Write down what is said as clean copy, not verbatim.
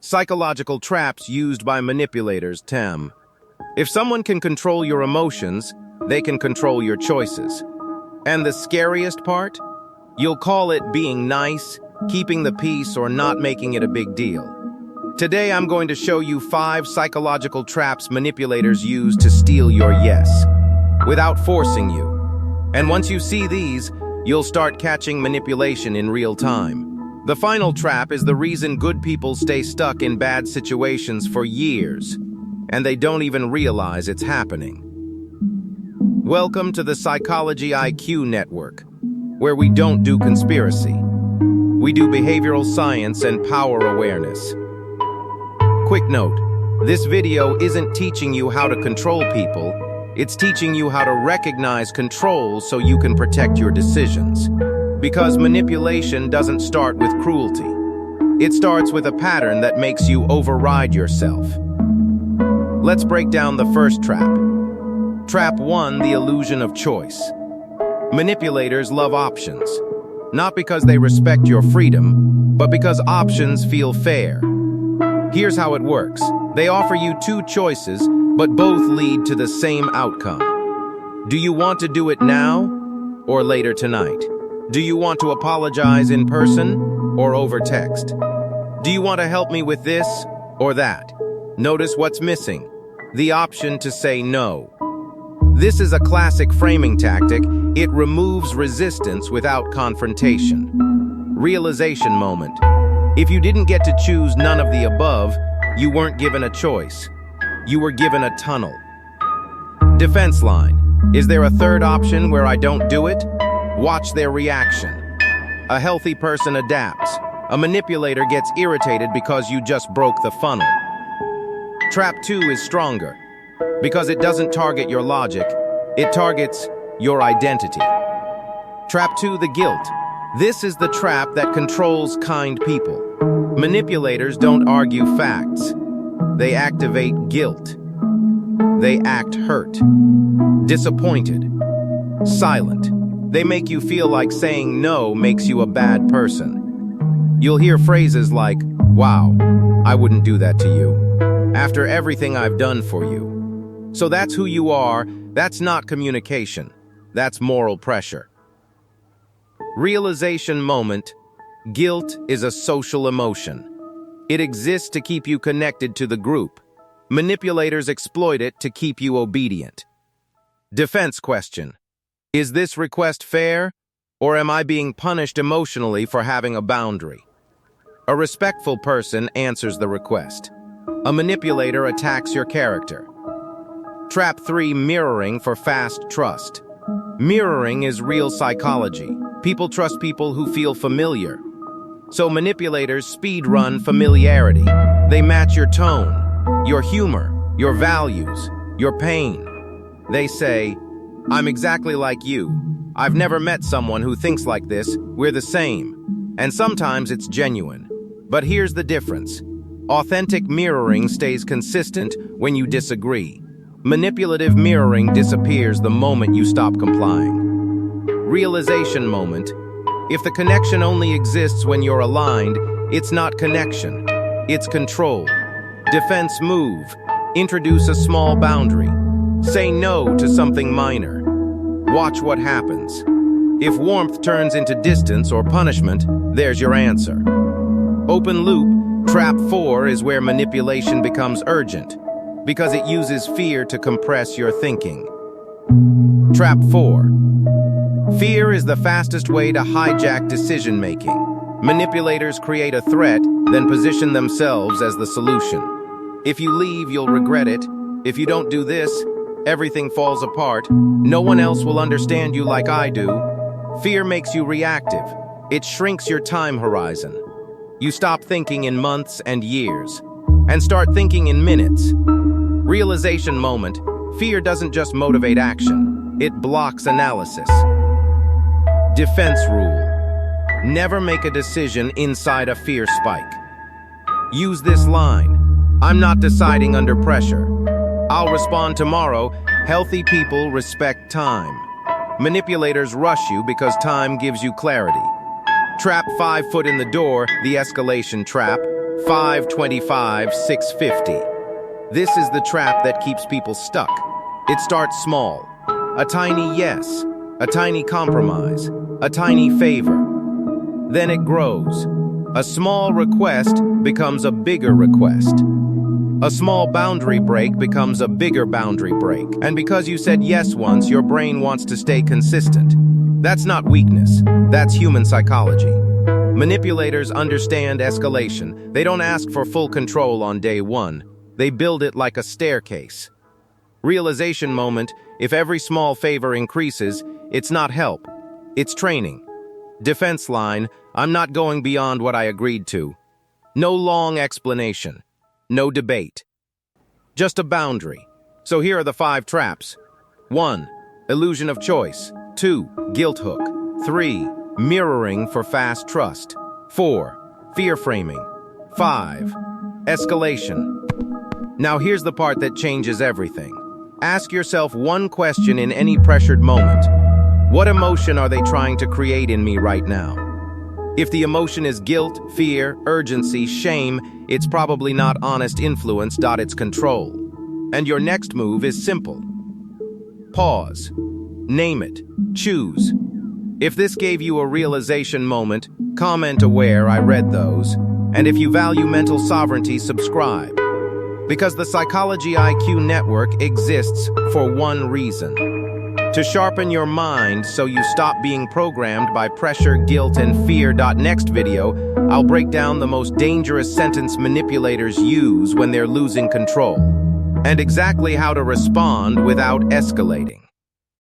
Psychological traps used by manipulators, TEM. If someone can control your emotions, they can control your choices. And the scariest part? You'll call it being nice, keeping the peace, or not making it a big deal. Today I'm going to show you 5 psychological traps manipulators use to steal your yes, without forcing you. And once you see these, you'll start catching manipulation in real time. The final trap is the reason good people stay stuck in bad situations for years, and they don't even realize it's happening. Welcome to the Psychology IQ Network, where we don't do conspiracy. We do behavioral science and power awareness. Quick note, this video isn't teaching you how to control people, it's teaching you how to recognize control so you can protect your decisions. Because manipulation doesn't start with cruelty. It starts with a pattern that makes you override yourself. Let's break down the first trap. Trap 1, the illusion of choice. Manipulators love options, not because they respect your freedom, but because options feel fair. Here's how it works. They offer you 2 choices, but both lead to the same outcome. Do you want to do it now or later tonight? Do you want to apologize in person or over text? Do you want to help me with this or that? Notice what's missing: the option to say no. This is a classic framing tactic. It removes resistance without confrontation. Realization moment. If you didn't get to choose none of the above, you weren't given a choice. You were given a tunnel. Defense line. Is there a third option where I don't do it? Watch their reaction. A healthy person adapts. A manipulator gets irritated because you just broke the funnel. Trap 2 is stronger because it doesn't target your logic, it targets your identity. Trap 2, the guilt. This is the trap that controls kind people. Manipulators don't argue facts. They activate guilt. They act hurt, disappointed, silent. They make you feel like saying no makes you a bad person. You'll hear phrases like, "Wow, I wouldn't do that to you, after everything I've done for you." So that's who you are. That's not communication. That's moral pressure. Realization moment. Guilt is a social emotion. It exists to keep you connected to the group. Manipulators exploit it to keep you obedient. Defense question. Is this request fair, or am I being punished emotionally for having a boundary? A respectful person answers the request. A manipulator attacks your character. Trap 3, mirroring for fast trust. Mirroring is real psychology. People trust people who feel familiar. So manipulators speed-run familiarity. They match your tone, your humor, your values, your pain. They say, "I'm exactly like you. I've never met someone who thinks like this. We're the same." And sometimes it's genuine. But here's the difference. Authentic mirroring stays consistent when you disagree. Manipulative mirroring disappears the moment you stop complying. Realization moment. If the connection only exists when you're aligned, it's not connection. It's control. Defense move. Introduce a small boundary. Say no to something minor. Watch what happens. If warmth turns into distance or punishment, there's your answer. Open loop. Trap 4 is where manipulation becomes urgent, because it uses fear to compress your thinking. Trap 4. Fear is the fastest way to hijack decision-making. Manipulators create a threat, then position themselves as the solution. If you leave, you'll regret it. If you don't do this, everything falls apart. No one else will understand you like I do. Fear makes you reactive. It shrinks your time horizon. You stop thinking in months and years, and start thinking in minutes. Realization moment. Fear doesn't just motivate action. It blocks analysis. Defense rule. Never make a decision inside a fear spike. Use this line. I'm not deciding under pressure. I'll respond tomorrow. Healthy people respect time. Manipulators rush you because time gives you clarity. Trap 5, foot in the door, the escalation trap. 525, 650. This is the trap that keeps people stuck. It starts small. A tiny yes, a tiny compromise, a tiny favor. Then it grows. A small request becomes a bigger request. A small boundary break becomes a bigger boundary break. And because you said yes once, your brain wants to stay consistent. That's not weakness. That's human psychology. Manipulators understand escalation. They don't ask for full control on day one. They build it like a staircase. Realization moment, if every small favor increases, it's not help. It's training. Defense line, I'm not going beyond what I agreed to. No long explanation. No debate. Just a boundary. So here are the 5 traps. 1. Illusion of choice. 2. Guilt hook. 3. Mirroring for fast trust. 4. Fear framing. 5. Escalation. Now here's the part that changes everything. Ask yourself one question in any pressured moment. What emotion are they trying to create in me right now? If the emotion is guilt, fear, urgency, shame, it's probably not honest influence. It's control. And your next move is simple. Pause. Name it. Choose. If this gave you a realization moment, comment aware I read those. And if you value mental sovereignty, subscribe. Because the Psychology IQ Network exists for one reason. To sharpen your mind so you stop being programmed by pressure, guilt, and fear. Next video, I'll break down the most dangerous sentence manipulators use when they're losing control, and exactly how to respond without escalating.